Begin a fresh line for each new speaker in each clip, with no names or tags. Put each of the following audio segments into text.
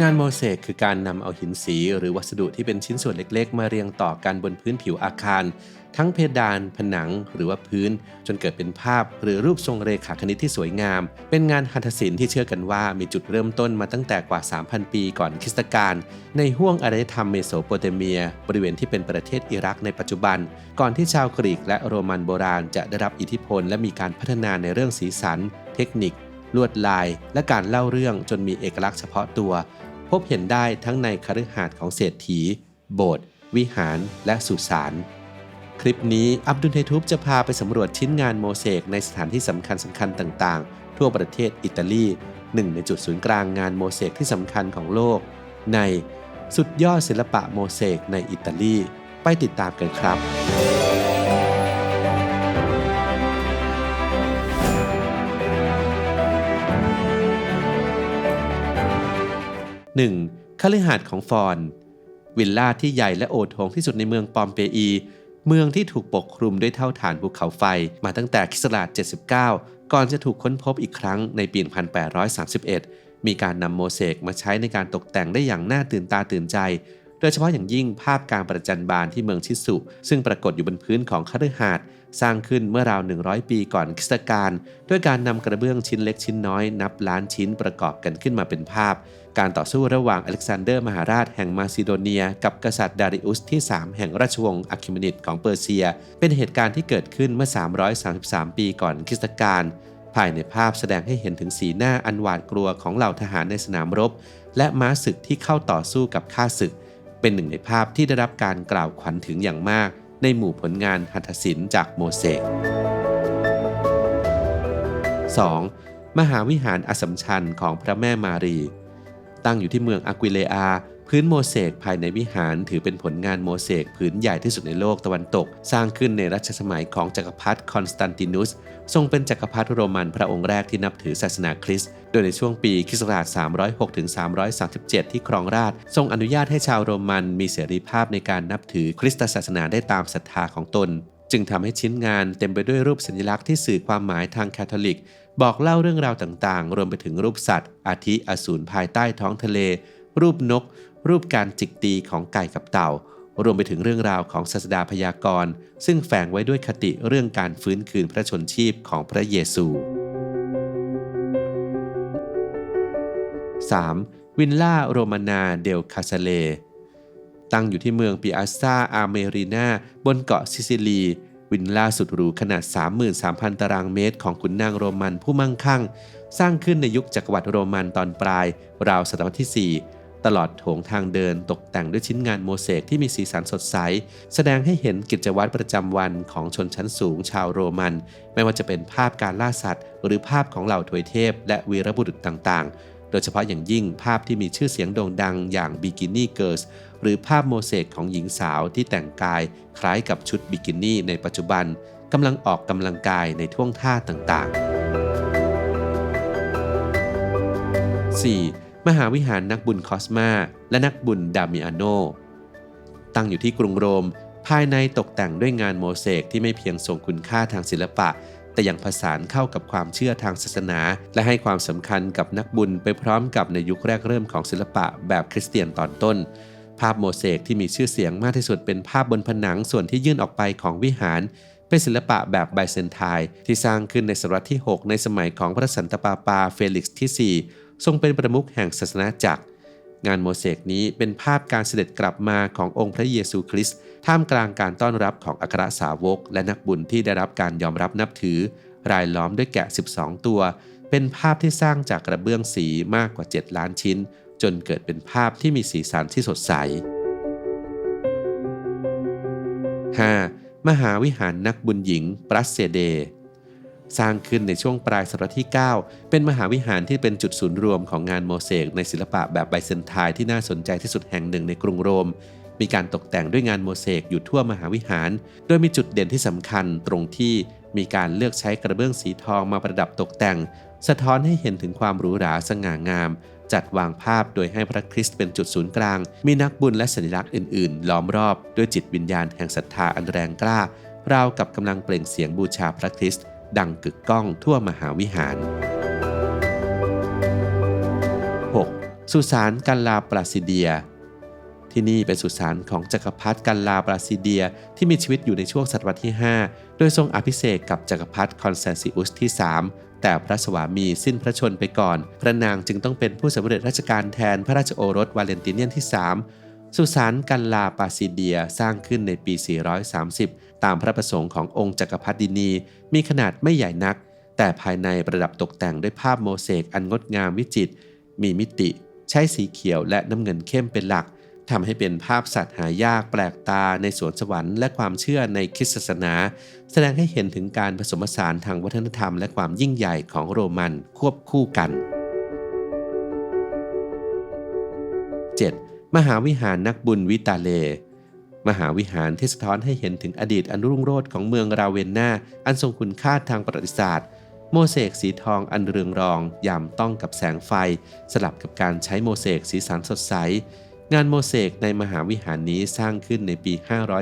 งานโมเสกคือการนำเอาหินสีหรือวัสดุที่เป็นชิ้นส่วนเล็กๆมาเรียงต่อกันบนพื้นผิวอาคารทั้งเพดานผนังหรือว่าพื้นจนเกิดเป็นภาพหรือรูปทรงเรขาคณิตที่สวยงามเป็นงานหัตถศิลป์ที่เชื่อกันว่ามีจุดเริ่มต้นมาตั้งแต่กว่า 3,000 ปีก่อนคริสตกาลในห้วงอารยธรรมเมโสโปเตเมียบริเวณที่เป็นประเทศอิรักในปัจจุบันก่อนที่ชาวกรีกและโรมันโบราณจะได้รับอิทธิพลและมีการพัฒนาในเรื่องสีสันเทคนิคลวดลายและการเล่าเรื่องจนมีเอกลักษณ์เฉพาะตัวพบเห็นได้ทั้งในคฤหาสน์ของเศรษฐีโบสถ์วิหารและสุสานคลิปนี้อับดุลไททูบจะพาไปสำรวจชิ้นงานโมเสกในสถานที่สำคัญต่างๆทั่วประเทศอิตาลีหนึ่งในจุดศูนย์กลางงานโมเสกที่สำคัญของโลกในสุดยอดศิลปะโมเสกในอิตาลีไปติดตามกันครับ1. คฤหาสน์ของฟอนวิลล่าที่ใหญ่และโอโถงที่สุดในเมืองปอมเปอีเมืองที่ถูกปกคลุมด้วยเท่าฐานภูเขาไฟมาตั้งแต่ค.ศ. 79ก่อนจะถูกค้นพบอีกครั้งในปี 1831 มีการนำโมเสกมาใช้ในการตกแต่งได้อย่างน่าตื่นตาตื่นใจโดยเฉพาะอย่างยิ่งภาพการประจันบานที่เมืองชิสุซึ่งปรากฏอยู่บนพื้นของคฤหาสน์สร้างขึ้นเมื่อราว100ปีก่อนคริสตกาลด้วยการนำกระเบื้องชิ้นเล็กชิ้นน้อยนับล้านชิ้นประกอบกันขึ้นมาเป็นภาพการต่อสู้ระหว่างอเล็กซานเดอร์มหาราชแห่งมาซิโดเนียกับกษัตริย์ดาริอุสที่3แห่งราชวงศ์อะคิเมนิดของเปอร์เซียเป็นเหตุการณ์ที่เกิดขึ้นเมื่อ333ปีก่อนคริสตกาลภายในภาพแสดงให้เห็นถึงสีหน้าอันหวาดกลัวของเหล่าทหารในสนามรบและม้าศึกที่เข้าต่อสู้กับข้าศึกเป็นหนึ่งในภาพที่ได้รับการกล่าวขวัญถึงอย่างมากในหมู่ผลงานหัตถศิลป์จากโมเสก 2. มหาวิหารอัสสัมชัญของพระแม่มารีตั้งอยู่ที่เมืองอาควิเลอาพื้นโมเสกภายในวิหารถือเป็นผลงานโมเสกผืนใหญ่ที่สุดในโลกตะวันตกสร้างขึ้นในรัชสมัยของจักรพรรดิคอนสแตนตินุสทรงเป็นจักรพรรดิโรมันพระองค์แรกที่นับถือศาสนาคริสต์โดยในช่วงปีค.ศ. 306 ถึง 337 ที่ครองราชย์ทรงอนุญาตให้ชาวโรมันมีเสรีภาพในการนับถือคริสตศาสนาได้ตามศรัทธาของตนจึงทำให้ชิ้นงานเต็มไปด้วยรูปสัญลักษณ์ที่สื่อความหมายทางคาทอลิกบอกเล่าเรื่องราวต่างๆรวมไปถึงรูปสัตว์อาทิอสูรภายใต้ท้องทะเลรูปนกรูปการจิกตีของไก่กับเต่ารวมไปถึงเรื่องราวของศาสดาพยากรณ์ซึ่งแฝงไว้ด้วยคติเรื่องการฟื้นคืนพระชนชีพของพระเยซู 3. วิลล่าโรมานาเดลคาซาเลตั้งอยู่ที่เมืองปิอาซาอาเมรีนาบนเกาะซิซิลีวิลล่าสุดหรูขนาด 33,000 ตารางเมตรของขุนนางโรมันผู้มั่งคั่งสร้างขึ้นในยุคจักรวรรดิโรมันตอนปลายราวศตวรรษที่ 4ตลอดโถงทางเดินตกแต่งด้วยชิ้นงานโมเสกที่มีสีสันสดใสแสดงให้เห็นกิจวัตรประจำวันของชนชั้นสูงชาวโรมันไม่ว่าจะเป็นภาพการล่าสัตว์หรือภาพของเหล่าทวยเทพและวีรบุรุษต่างๆโดยเฉพาะอย่างยิ่งภาพที่มีชื่อเสียงโด่งดังอย่างบิกินี่เกิร์ลหรือภาพโมเสกของหญิงสาวที่แต่งกายคล้ายกับชุดบิกินี่ในปัจจุบันกำลังออกกำลังกายในท่วงท่าต่างๆ 4. มหาวิหารนักบุญคอสมาและนักบุญดามิอาโนตั้งอยู่ที่กรุงโรมภายในตกแต่งด้วยงานโมเสกที่ไม่เพียงทรงคุณค่าทางศิลปะแต่ยังผสานเข้ากับความเชื่อทางศาสนาและให้ความสำคัญกับนักบุญไปพร้อมกับในยุคแรกเริ่มของศิลปะแบบคริสเตียนตอนต้นภาพโมเสกที่มีชื่อเสียงมากที่สุดเป็นภาพบนผนังส่วนที่ยื่นออกไปของวิหารเป็นศิลปะแบบไบเซนไทน์ที่สร้างขึ้นในศตวรรษที่ 6 ในสมัยของพระสันตะปาปาเฟลิกซ์ที่ 4 ทรงเป็นประมุขแห่งศาสนาจักรงานโมเสกนี้เป็นภาพการเสด็จกลับมาขององค์พระเยซูคริสต์ท่ามกลางการต้อนรับของอัครสาวกและนักบุญที่ได้รับการยอมรับนับถือรายล้อมด้วยแกะ 12 ตัวเป็นภาพที่สร้างจากกระเบื้องสีมากกว่า 7 ล้านชิ้นจนเกิดเป็นภาพที่มีสีสันที่สดใส 5. มหาวิหารนักบุญหญิงปรัสเซเดสร้างขึ้นในช่วงปลายศตวรรษที่ 9 เป็นมหาวิหารที่เป็นจุดศูนย์รวมของงานโมเสกในศิลปะแบบไบเซนไทน์ที่น่าสนใจที่สุดแห่งหนึ่งในกรุงโรมมีการตกแต่งด้วยงานโมเสกอยู่ทั่วมหาวิหารโดยมีจุดเด่นที่สำคัญตรงที่มีการเลือกใช้กระเบื้องสีทองมาประดับตกแต่งสะท้อนให้เห็นถึงความหรูหราสง่างามจัดวางภาพโดยให้พระคริสต์เป็นจุดศูนย์กลางมีนักบุญและสัญลักษณ์อื่นๆล้อมรอบด้วยจิตวิญญาณแห่งศรัทธาอันแรงกล้าราวกับกำลังเปล่งเสียงบูชาพระคริสต์ดังกึกก้องทั่วมหาวิหาร 6. สุสานกัลลาปลาซิเดียที่นี่เป็นสุสานของจักรพรรดิกัลลาปลาซิเดียที่มีชีวิตอยู่ในช่วงศตวรรษที่ 5 โดยทรงอภิเษกกับจักรพรรดิคอนสแตนซิอุสที่ 3 แต่พระสวามีสิ้นพระชนม์ไปก่อนพระนางจึงต้องเป็นผู้สำเร็จราชการแทนพระราชโอรสวาเลนติเนียนที่ 3 สุสานกัลลาปลาซิเดียสร้างขึ้นในปี 430 ตามพระประสงค์ขององค์จักรพรรดินีมีขนาดไม่ใหญ่นักแต่ภายในประดับตกแต่งด้วยภาพโมเสกอันงดงามวิจิตรมีมิติใช้สีเขียวและน้ำเงินเข้มเป็นหลักทำให้เป็นภาพสัตว์หายากแปลกตาในสวนสวรรค์และความเชื่อในคริสตศาสนาแสดงให้เห็นถึงการผสมผสานทางวัฒนธรรมและความยิ่งใหญ่ของโรมันควบคู่กัน 7. มหาวิหารนักบุญวิตาเลมหาวิหารที่สะท้อนให้เห็นถึงอดีตอันรุ่งโรจน์ของเมืองราเวนนาอันทรงคุณค่าทางประวัติศาสตร์โมเสกสีทองอันเรืองรองยามต้องกับแสงไฟสลับกับการใช้โมเสกสีสันสดใสงานโมเสกในมหาวิหารนี้สร้างขึ้นในปี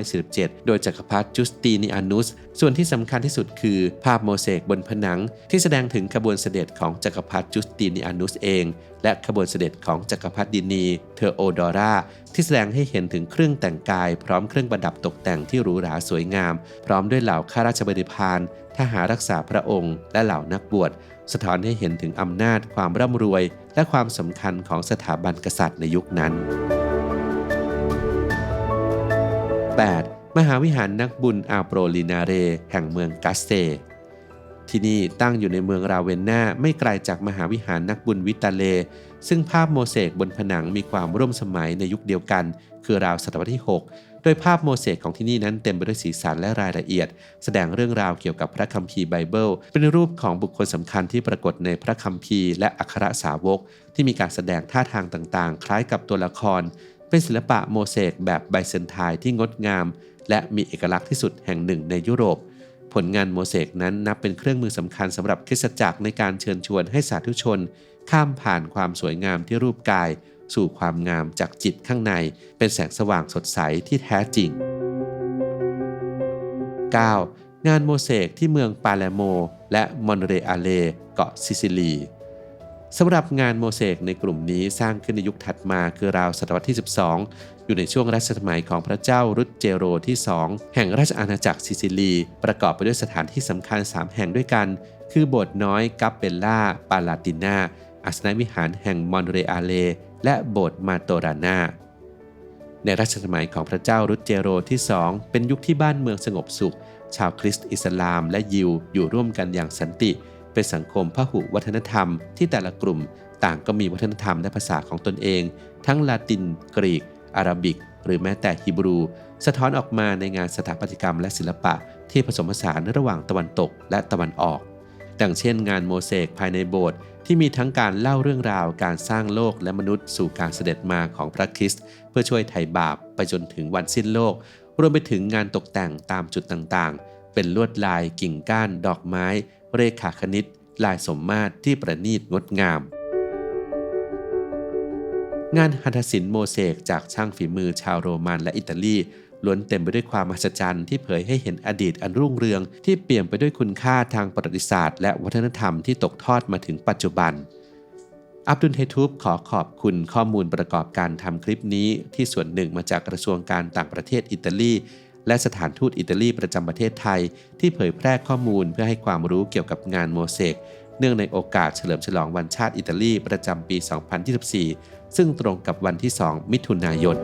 547 โดยจักรพรรดิจูสตีเนียนุสส่วนที่สำคัญที่สุดคือภาพโมเสกบนผนังที่แสดงถึงขบวนเสด็จของจักรพรรดิจูสตีเนียนุสเองและขบวนเสด็จของจักรพรรดินีเทโอดอราที่แสดงให้เห็นถึงเครื่องแต่งกายพร้อมเครื่องประดับตกแต่งที่หรูหราสวยงามพร้อมด้วยเหล่าข้าราชบริพารทหารรักษาพระองค์และเหล่านักบวชสะท้อนให้เห็นถึงอำนาจความร่ำรวยและความสำคัญของสถาบันกษัตริย์ในยุคนั้น 8. มหาวิหารนักบุญอาโปรลินาเรแห่งเมืองกัสเตที่นี่ตั้งอยู่ในเมืองราเวนนาไม่ไกลจากมหาวิหารนักบุญวิตาเลซึ่งภาพโมเสกบนผนังมีความร่วมสมัยในยุคเดียวกันคือราวศตวรรษที่ 6 โดยภาพโมเสกของที่นี่นั้นเต็มไปด้วยสีสันและรายละเอียดแสดงเรื่องราวเกี่ยวกับพระคัมภีร์ไบเบิลเป็นรูปของบุคคลสำคัญที่ปรากฏในพระคัมภีร์และอัครสาวกที่มีการแสดงท่าทางต่างๆคล้ายกับตัวละครเป็นศิลปะโมเสกแบบไบเซนไทน์ที่งดงามและมีเอกลักษณ์ที่สุดแห่งหนึ่งในยุโรปผลงานโมเสกนั้นนับเป็นเครื่องมือสำคัญสำหรับคริสตจักรในการเชิญชวนให้สาธุชนข้ามผ่านความสวยงามที่รูปกายสู่ความงามจากจิตข้างในเป็นแสงสว่างสดใสที่แท้จริง 9. งานโมเสกที่เมืองปาเลโมและมอนเรอาเลเกาะซิซิลีสำหรับงานโมเสกในกลุ่มนี้สร้างขึ้นในยุคถัดมาคือราวศตวรรษที่ 12 อยู่ในช่วงรัชสมัยของพระเจ้ารุดเจโรที่ 2 แห่งราชอาณาจักรซิซิลีประกอบไปด้วยสถานที่สำคัญ 3 แห่งด้วยกันคือโบสถ์น้อยกัปเปลล่าปาลาติน่าอาสนวิหารแห่งมอนเรอาเลและโบสถ์มาโตรานาในรัชสมัยของพระเจ้ารุดเจโรที่ 2 เป็นยุคที่บ้านเมืองสงบสุขชาวคริสต์อิสลามและยิวอยู่ร่วมกันอย่างสันติเป็นสังคมพหุวัฒนธรรมที่แต่ละกลุ่มต่างก็มีวัฒนธรรมและภาษาของตนเองทั้งลาตินกรีกอาหรับิกหรือแม้แต่ฮีบรูสะท้อนออกมาในงานสถาปัตยกรรมและศิลปะที่ผสมผสานระหว่างตะวันตกและตะวันออกดังเช่นงานโมเสกภายในโบสถ์ที่มีทั้งการเล่าเรื่องราวการสร้างโลกและมนุษย์สู่การเสด็จมาของพระคริสต์เพื่อช่วยไถ่บาปไปจนถึงวันสิ้นโลกรวมไปถึงงานตกแต่งตามจุดต่างๆเป็นลวดลายกิ่งก้านดอกไม้เรขาคณิตลายสมมาตรที่ประณีตงดงามงานหัตถศิลป์โมเสกจากช่างฝีมือชาวโรมันและอิตาลีล้วนเต็มไปด้วยความมหัศจรรย์ที่เผยให้เห็นอดีตอันรุ่งเรืองที่เปี่ยมไปด้วยคุณค่าทางประวัติศาสตร์และวัฒนธรรมที่ตกทอดมาถึงปัจจุบันอับดุลเฮทูบขอขอบคุณข้อมูลประกอบการทำคลิปนี้ที่ส่วนหนึ่งมาจากกระทรวงการต่างประเทศอิตาลีและสถานทูตอิตาลีประจำประเทศไทยที่เผยแพร่ข้อมูลเพื่อให้ความรู้เกี่ยวกับงานโมเสกเนื่องในโอกาสเฉลิมฉลองวันชาติอิตาลีประจำปี 2024 ซึ่งตรงกับวันที่ 2 มิถุนายน